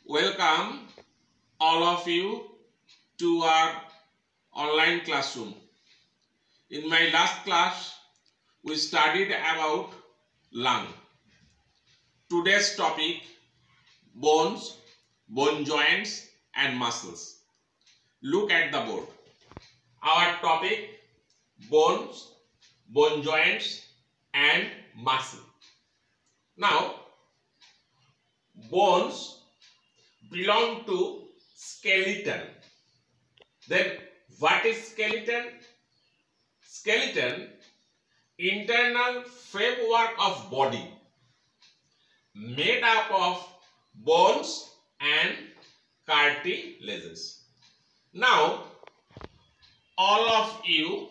Welcome all of you to our online classroom. In my last class, we studied about lung. Today's topic, bones, bone joints and muscles. Look at the board. Our topic, bones, bone joints and muscle. Now, bones belong to skeleton. Then what is skeleton? Skeleton, internal framework of body made up of bones and cartilages. Now all of you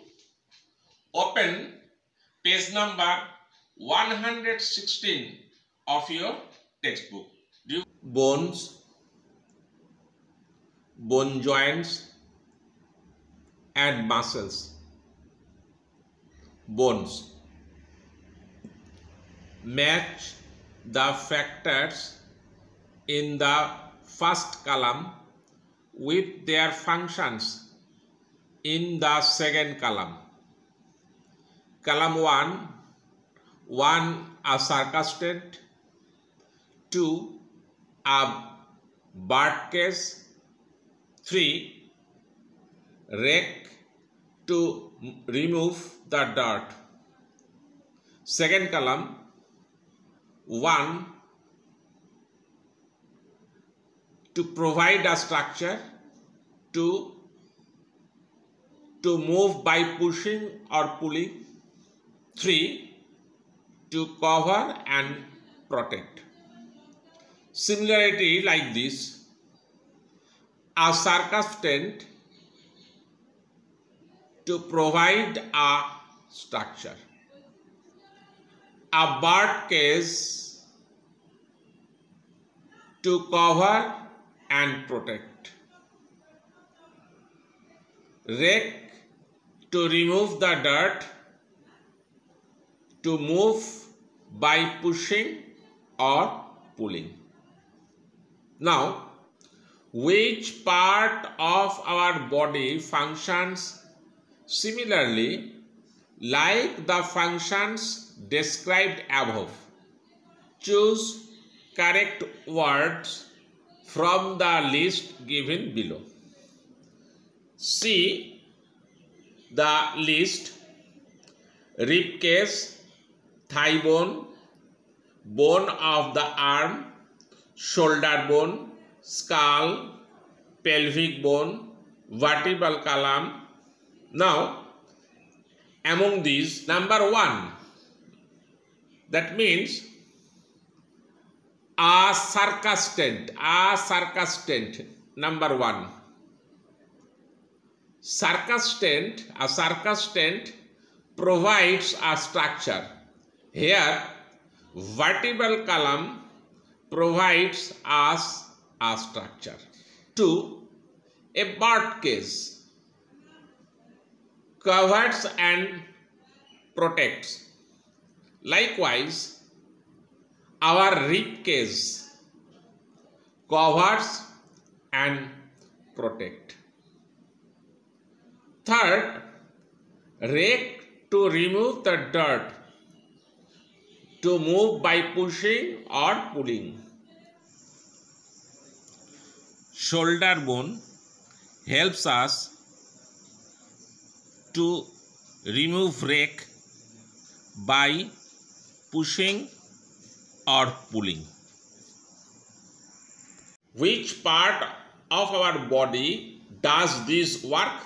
open page number 116 of your textbook. Bones, bone joints and muscles. Bones match the factors in the first column with their functions in the second column. Column 1 a circumstant, 2 a bird cage, 3 rake to remove the dirt. Second column 1 to provide a structure, 2 to move by pushing or pulling, 3 to cover and protect. Similarity like this, a circumstant to provide a structure, a bird cage to cover and protect, rake to remove the dirt, to move by pushing or pulling. Now, which part of our body functions similarly like the functions described above? Choose correct words from the list given below. See the list: rib cage, thigh bone, bone of the arm, shoulder bone, skull, pelvic bone, vertebral column. Now, among these, number 1, that means a circumstant, number 1. A circumstant provides a structure. Here, vertebral column provides us a structure. 2, a bird cage covers and protects. Likewise, our rib cage covers and protects. Third, rake to remove the dirt, to move by pushing or pulling. Shoulder bone helps us to remove rake by pushing or pulling. Which part of our body does this work?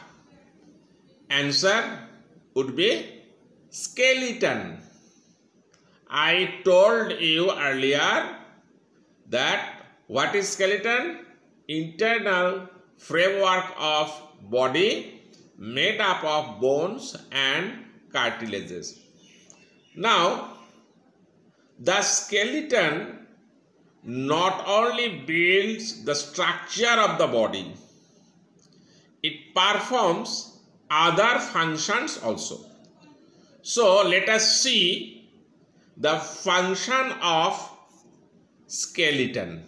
Answer would be skeleton. I told you earlier that what is skeleton? Internal framework of body made up of bones and cartilages. Now, the skeleton not only builds the structure of the body, it performs other functions also. So, let us see the function of skeleton.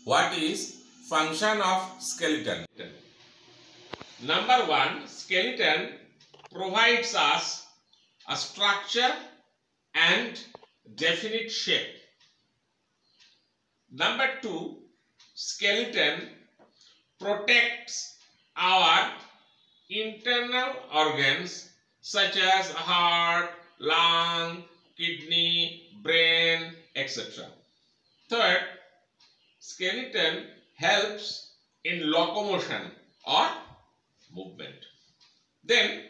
What is function of skeleton? Number one, skeleton provides us a structure and definite shape. Number two, skeleton protects our internal organs such as heart, lung, kidney, brain, etc. Third, skeleton helps in locomotion or movement. Then,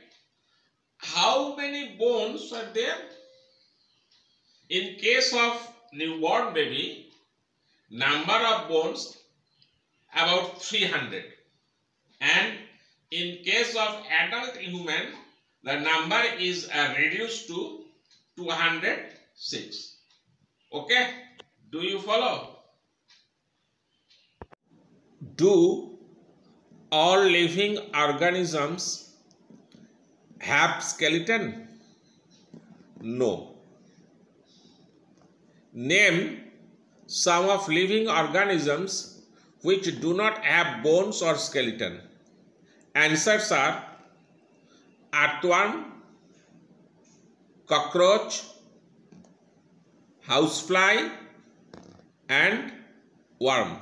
how many bones are there? In case of newborn baby, number of bones about 300, and in case of adult human, the number is reduced to 206. Okay, do you follow? Do all living organisms have skeleton? No. Name some of living organisms which do not have bones or skeleton. Answers are earthworm, cockroach, housefly, and worm.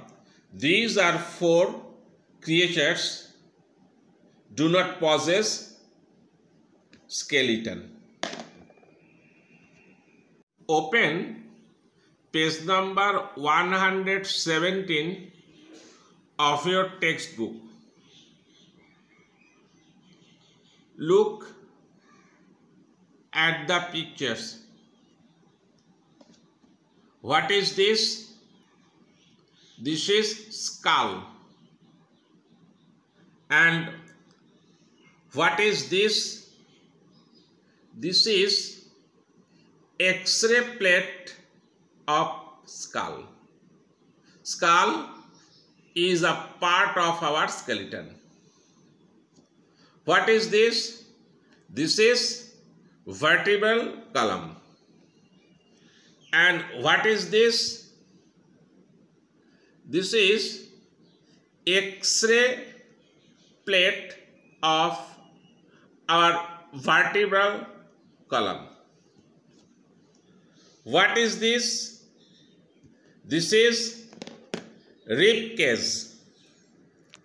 These are four creatures do not possess skeleton. Open page number 117 of your textbook. Look at the pictures. What is this? This is skull. And what is this? This is X-ray plate of skull. Skull is a part of our skeleton. What is this? This is vertebral column. And what is this? This is X-ray plate of our vertebral column. What is this? This is rib cage.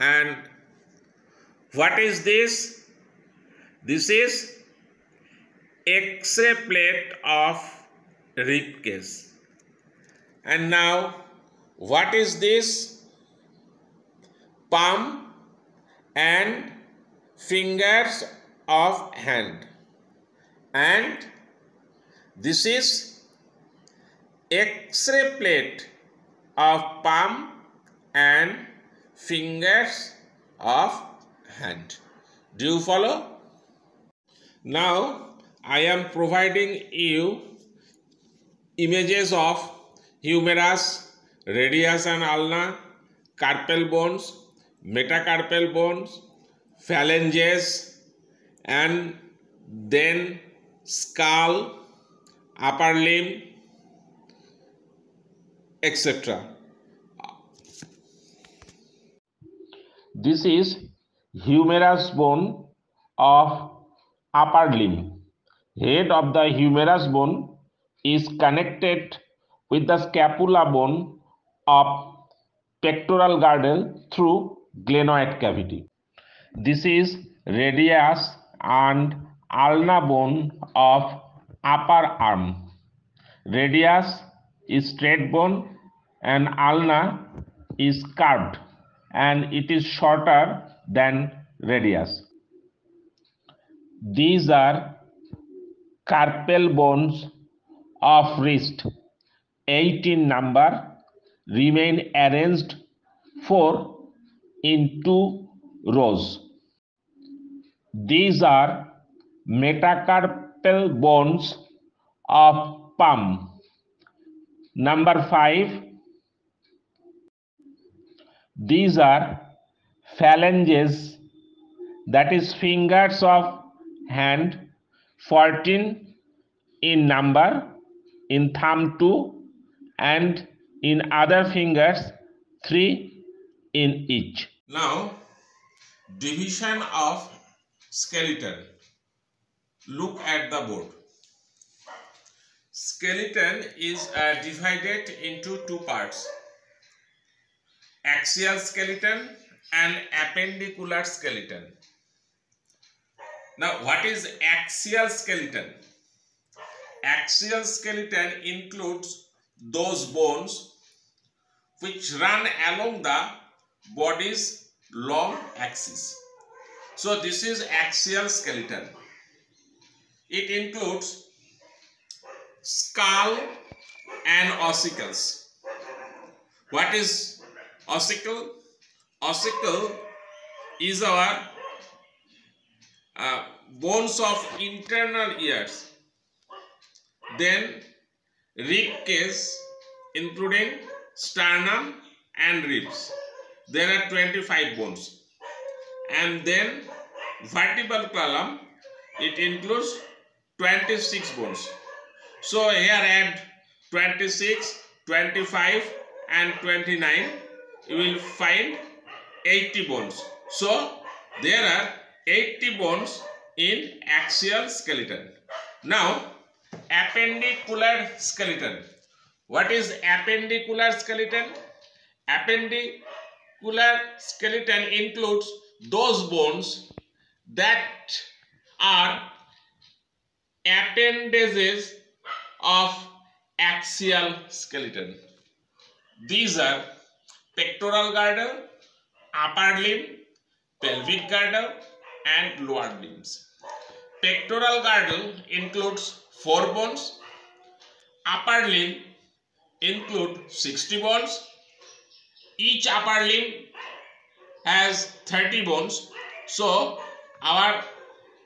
And what is this? This is X-ray plate of rib cage. And now, what is this? Palm and fingers of hand. And this is X-ray plate of palm and fingers of hand. Do you follow? Now I am providing you images of humerus, radius and ulna, carpal bones, metacarpal bones, phalanges, and then skull, upper limb, etc. This is humerus bone of upper limb. Head of the humerus bone is connected with the scapula bone of pectoral girdle through glenoid cavity. This is radius and ulna bone of upper arm. Radius is straight bone and ulna is curved, and it is shorter than radius. These are carpal bones of wrist, 8 in number, remain arranged 4 in 2 rows. These are metacarpal bones of palm. Number 5. These are phalanges, that is fingers of hand, 14 in number, in thumb 2, and in other fingers 3 in each. Now, division of skeleton. Look at the board. Skeleton is divided into two parts: axial skeleton and appendicular skeleton. Now, what is axial skeleton? Axial skeleton includes those bones which run along the body's long axis. So, this is axial skeleton. It includes skull and ossicles. What is ossicle? Ossicle is our bones of internal ears. Then rib cage, including sternum and ribs. There are 25 bones. And then vertebral column, it includes 26 bones. So here add 26, 25 and 29. You will find 80 bones. So there are 80 bones in axial skeleton. Now, appendicular skeleton. What is appendicular skeleton? Appendicular skeleton includes those bones that are appendages of axial skeleton. These are pectoral girdle, upper limb, pelvic girdle and lower limbs. Pectoral girdle includes 4 bones. Upper limb include 60 bones. Each upper limb has 30 bones. So our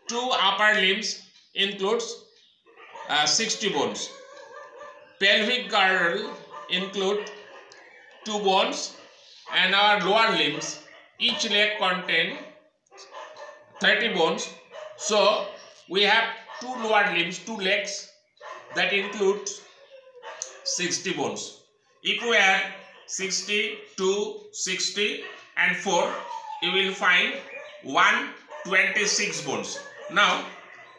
2 upper limbs includes 60 bones. Pelvic girdle include 2 bones, and our lower limbs, each leg contain 30 bones. So we have 2 lower limbs, 2 legs that include 60 bones. If we add 60 to 60 and 4, you will find 126 bones. Now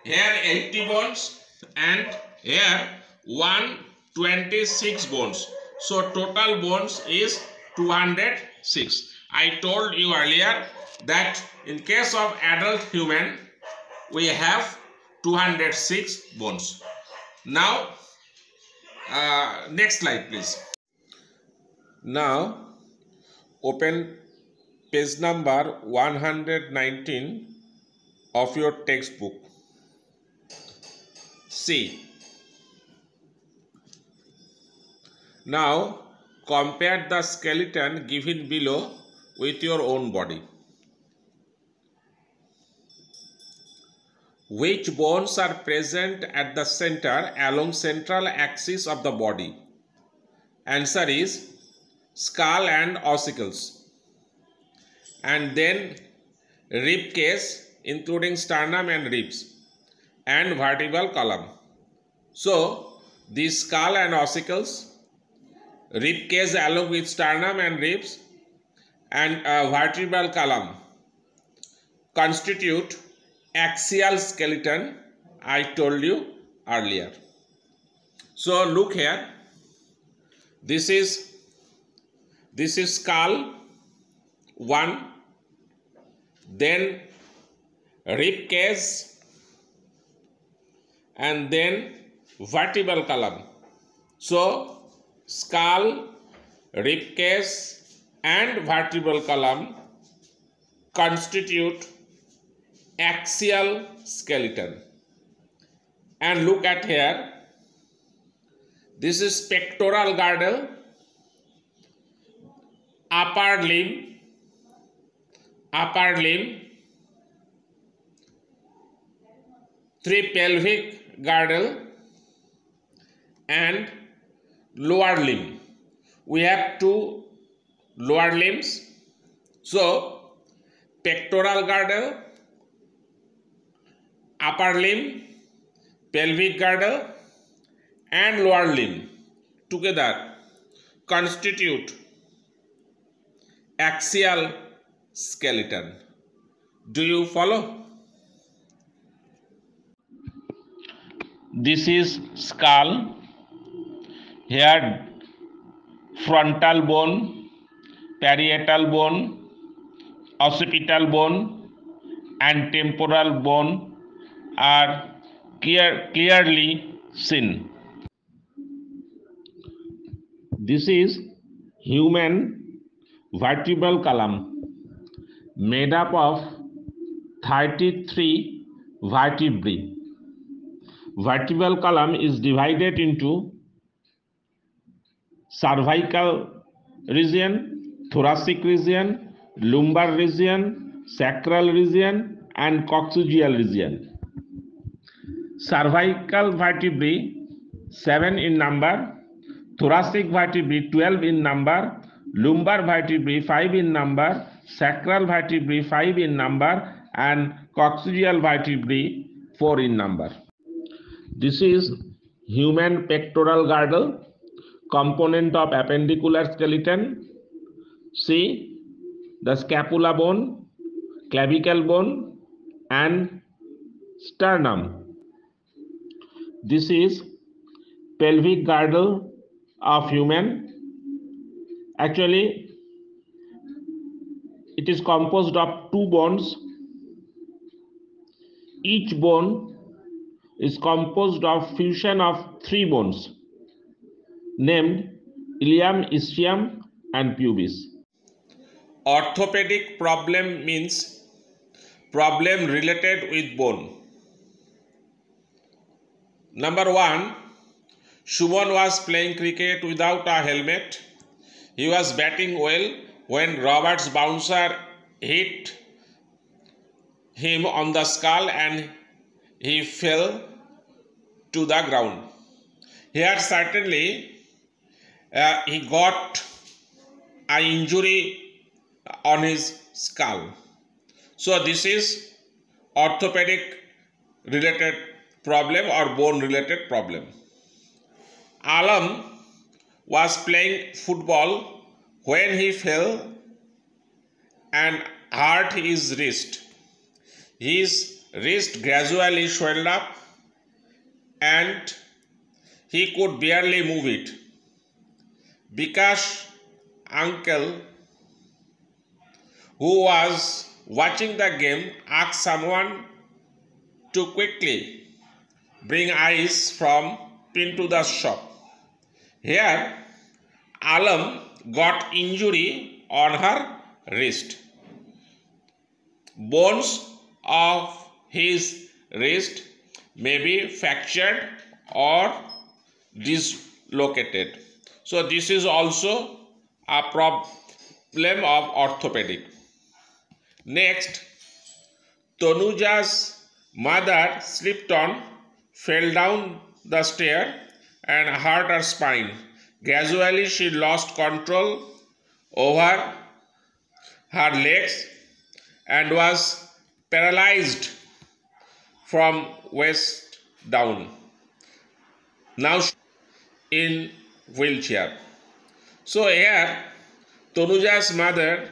here 80 bones and here 126 bones. So total bones is 206. I told you earlier that in case of adult human we have 206 bones. Now next slide please. Now open page number 119 of your textbook. See. Now compare the skeleton given below with your own body. Which bones are present at the center along central axis of the body? Answer is skull and ossicles. And then rib cage including sternum and ribs and vertebral column. So the skull and ossicles, rib cage along with sternum and ribs and vertebral column constitute axial skeleton, I told you earlier. So look here, this is skull 1, then rib cage and then vertebral column. So skull, rib cage and vertebral column constitute axial skeleton. And look at here, this is pectoral girdle, upper limb, 3 pelvic girdle and lower limb. We have 2 lower limbs. So pectoral girdle, upper limb, pelvic girdle and lower limb together constitute axial skeleton. Do you follow? This is skull. Here frontal bone, parietal bone, occipital bone and temporal bone are clearly seen. This is human vertebral column made up of 33 vertebrae. Vertebral column is divided into cervical region, thoracic region, lumbar region, sacral region and coccygeal region. Cervical vertebrae 7 in number, thoracic vertebrae 12 in number, lumbar vertebrae 5 in number, sacral vertebrae 5 in number and coccygeal vertebrae 4 in number. This is human pectoral girdle, component of appendicular skeleton. See the scapula bone, clavicle bone and sternum. This is pelvic girdle of human. Actually, it is composed of 2 bones. Each bone is composed of fusion of 3 bones named ilium, ischium and pubis. Orthopedic problem means problem related with bone. Number 1, Suman was playing cricket without a helmet. He was batting well when Robert's bouncer hit him on the skull and he fell to the ground. Here certainly he got an injury on his skull. So this is orthopedic related problem or bone related problem. Alam was playing football when he fell and hurt his wrist. His wrist gradually swelled up and he could barely move it. Bikash uncle, who was watching the game, asked someone to quickly bring ice from into the shop. Here, Alam got injury on her wrist. Bones of his wrist may be fractured or dislocated. So this is also a problem of orthopedic. Next, Tanuja's mother slipped on, fell down the stair and hurt her spine. Gradually she lost control over her legs and was paralyzed from waist down. Now she is in wheelchair. So here Tanuja's mother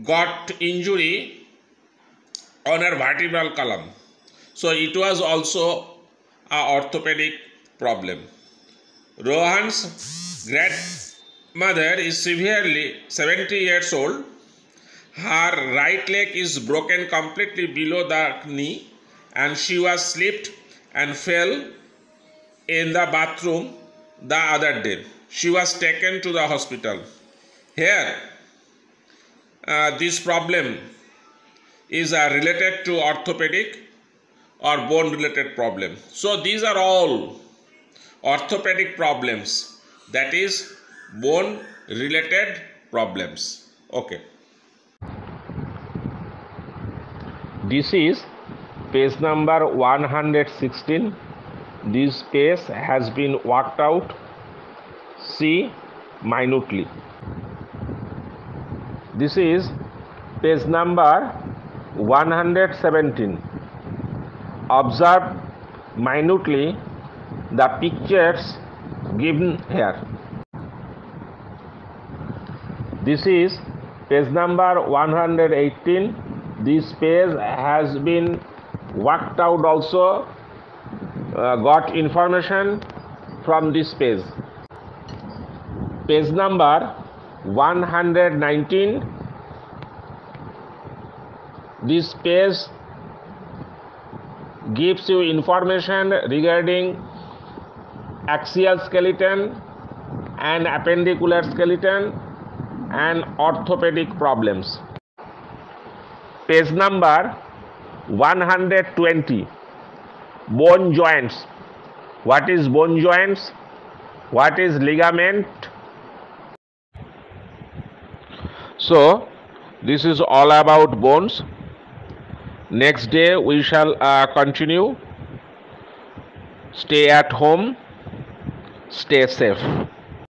got injury on her vertebral column. So it was also a orthopedic problem. Rohan's grandmother is severely 70 years old. Her right leg is broken completely below the knee and she was slipped and fell in the bathroom the other day. She was taken to the hospital. Here, this problem is related to orthopedic or bone related problem. So these are all orthopedic problems, that is bone related problems. Okay. This is page number 116. This page has been worked out. See minutely. This is page number 117. Observe minutely the pictures given here. This is Page number 118. This page has been worked out also. Got information from this page. Page number 119. This page gives you information regarding axial skeleton and appendicular skeleton and orthopedic problems. Page number 120. Bone joints. What is bone joints? What is ligament? So this is all about bones. Next day we shall continue. Stay at home. Stay safe.